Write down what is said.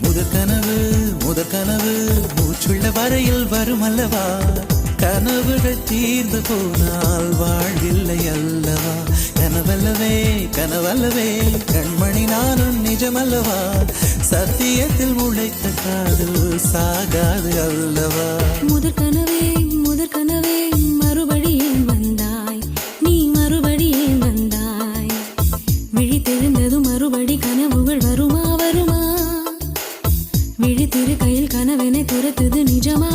முதற்கனவு மூச்சுள்ள வரையில் வரும் அல்லவா, கனவுகள் தீர்ந்து போனால் வாழ்வில்லை அல்லவா. கனவல்லவே கண்மணி நானும் நிஜமல்லவா, சத்தியத்தில் உழைத்த காதல் சாகாது அல்லவா. முதற்கனவே மறுபடியும் வந்தாய், நீ மறுபடியும் வந்தாய். விழி தெரிந்ததும் மறுபடி கனவுகள் வருமா, விழி திரு கையில் கனவெனை துரத்துது நிஜமா.